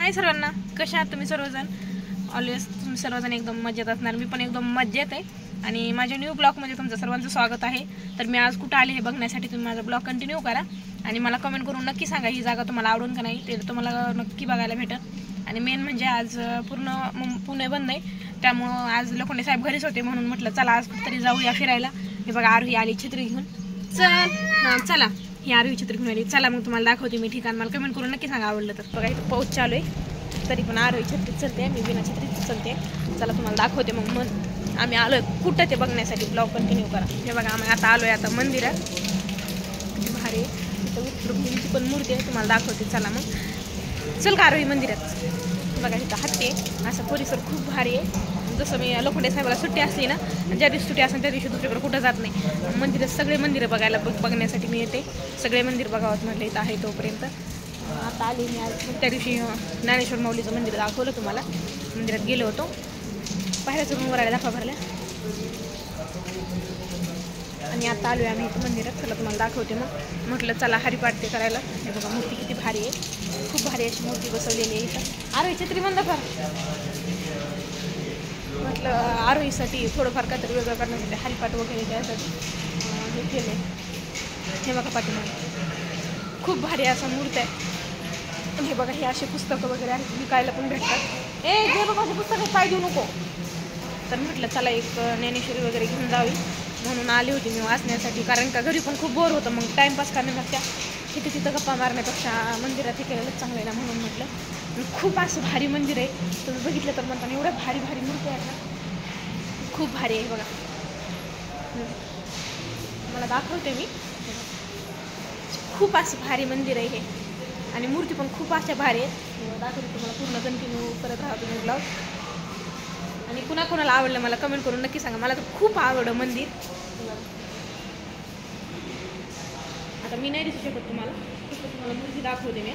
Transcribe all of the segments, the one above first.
हाय सर्वांना, कशा आहात तुम्ही सर्वजण? ऑलवेज तुम्ही सर्वजण एकदम मजेत असणार. मी पण एकदम मजेत आहे आणि माझ्या न्यू ब्लॉगमध्ये तुमचं सर्वांचं स्वागत आहे. तर मी आज कुठं आले हे बघण्यासाठी तुम्ही माझा ब्लॉग कंटिन्यू करा आणि मला कमेंट करून नक्की सांगा ही जागा तुम्हाला आवडून का नाही, ते तुम्हाला नक्की बघायला भेटत. आणि मेन म्हणजे आज पूर्ण पुणे बंद आहे, त्यामुळं आज लोखंडे साहेब घरीच होते म्हणून म्हटलं चला आज कुठेतरी जाऊया फिरायला. हे बघा आरोही आली छत्री घेऊन. चला ही आरोही छत्री घेऊन आली. चला मग तुम्हाला दाखवते मी ठिकाण. मला कमेंट करून नक्की सांगा आवडलं तर. बघा इथं पाऊस चालू आहे तरी पण आरोही छत्रीत चलते, मी बिना छत्रीत चलते. चला तुम्हाला दाखवते मग आम्ही आलोय कुठं ते बघण्यासाठी. ब्लॉग कंटिन्यू करा. हे बघा आम्ही आता आलोय आता मंदिरात. किती भारी इथं विठ्ठलची पण मूर्ती आहे, तुम्हाला दाखवते. चला मग चल का आरोही मंदिरात. बघा इथं हत्ती आहे, असा परिसर खूप भारी आहे. जसं मी लोखंडे साहेबाला सुट्टी असली ना, ज्या दिवशी सुट्टी असेल त्या दिवशी दुसरीकडे कुठं जात नाही. मंदिरात सगळे मंदिरं बघण्यासाठी मी येते. सगळे मंदिर बघावत म्हटलं इथं आहे तोपर्यंत. आता आली मी आज. त्या दिवशी ज्ञानेश्वर माऊलीचं मंदिर दाखवलं तुम्हाला. मंदिरात गेलो होतो. बाहेरच वरायला दाखवा भरल्या आणि आता आलो आहे आम्ही इथं मंदिरात. चला तुम्हाला दाखवते. मग म्हटलं चला हरिपाठ ते करायला. हे बघा मूर्ती किती भारी आहे, खूप भारी अशी मूर्ती बसवलेली आहे इथं. आरोही छत्री बंद कर म्हटलं. आरोहीसाठी थोडंफार काहीतरी वेगळं करण्यासाठी हरिपाठ वगैरे त्यासाठी हे केले. हे बघा पाठीमागे खूप भारी असा मूर्ती आहे. हे बघा हे असे पुस्तकं वगैरे आहेत, विकायला पण भेटतात. जे बघा असे पुस्तकं पाय देऊ नको. तर म्हटलं चला एक ज्ञानेश्वरी वगैरे घेऊन जावी म्हणून आली होती मी वाचण्यासाठी. कारण का घरी पण खूप बोर होतं, मग टाईमपास करण्यापेक्षा तिथं गप्पा मारण्यापेक्षा मंदिरात हे केलेलंच चांगलं आहे ना म्हणून म्हटलं. खूप असं भारी मंदिर आहे, तुम्ही बघितलं तर म्हणताना एवढ्या भारी भारी मूर्ती आहेत ना, खूप भारी आहे. बघा मला दाखवते मी. खूप असं भारी मंदिर आहे हे आणि मूर्ती पण खूप अशा भारी आहेत. दाखवते तुम्हाला. पूर्ण कंटिन्यू करत राहा तुम्ही ब्लॉग. आणि कुणाला आवडलं मला कमेंट करून नक्की सांगा. मला तर खूप आवडलं मंदिर. आता मी नाही दिसू शकत तुम्हाला, फक्त तुम्हाला मूर्ती दाखवते मी.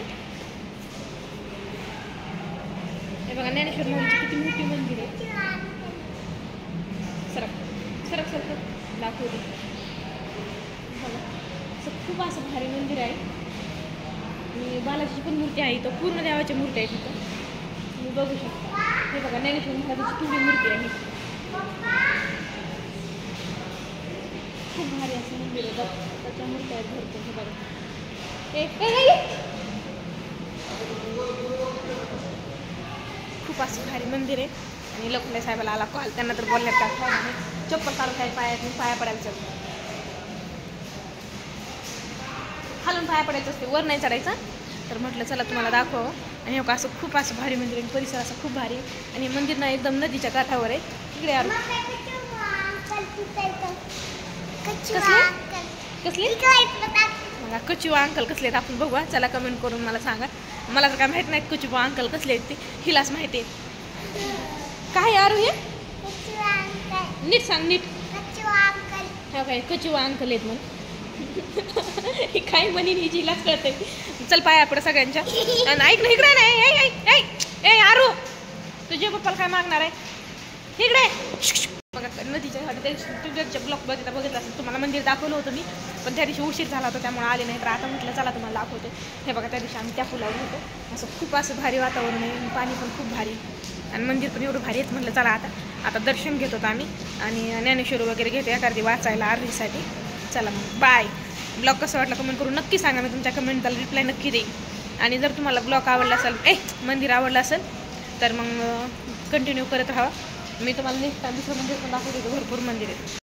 हे बघा ज्ञानेश्वर माऊलीची किती मोठी मंदिर आहे. सरक दाखवते. खूप असं भारी मंदिर आहे. आणि बालाजीची पण मूर्ती आहे इथं. पूर्ण देवाची मूर्ती आहे तिथं, तुम्ही बघू शकता. हे बघा ज्ञानेश्वर महाराजाची केवढी मूर्ती आहे. खूप भारी असं मंदिर आहे. त्याच्या मूर्ती आहेत भरपूर. हे बघा खूप असं भारी मंदिर आहे. आणि लोखंडे साहेबाला आला कॉल, त्यांना तर बोलण्यात टाकला चप्पल काढून काय पाया पडायचं, खालून पाया पडायचं असते, वर नाही चढायचं. तर म्हटलं चला तुम्हाला दाखव. आणि हो का असं खूप असं भारी मंदिर आहे. परिसर असं खूप भारी आहे आणि मंदिर ना एकदम नदीच्या काठावर आहे. तिकडे आलो. कसले मला कचुआ अंकल कसले आहेत आपण बघूया. चला कमेंट करून मला सांगा. मला तर काय माहीत नाहीत कचुआ अंकल कसले आहेत ते, हिलाच माहिती आहे. काय यार हे नीट सांग नीट. हा काय कचुआ अंकल आहेत म्हणून काय म्हणीन ही जिलाच कळते. चल पाया पड सगळ्यांच्या. आणि ऐक ना इकडे नाही आरू, तुझ्या पप्पाला काय मागणार आहे इकडे. बघा नदीच्या तुझ्या ब्लॉक बघितला असेल तुम्हाला. मंदिर दाखवलं होतं मी, पण त्या दिवशी उशीर झाला होता त्यामुळे आले नाही. तर आता म्हटलं चला तुम्हाला दाखवते. हे बघा त्या दिवशी आम्ही त्या पुलावर होतो. असं खूप असं भारी वातावरण आहे, पाणी पण खूप भारी आणि मंदिर पण एवढं भारी आहेत. म्हटलं चला आता दर्शन घेत होतो आम्ही आणि ज्ञानेश्वरी वगैरे घेतो एखादी वाचायला आरतीसाठी. चला मग बाय. ब्लॉग कसं वाटलं कमेंट करून नक्की सांगा. मी तुमच्या कमेंटला रिप्लाय नक्की देईन. आणि जर तुम्हाला ब्लॉग आवडला असेल मंदिर आवडलं असेल तर मग कंटिन्यू करत राहा. मी तुम्हाला नेक्स्ट टाइम दुसरं मंदिर पण दाखवते. भरपूर मंदिर आहे.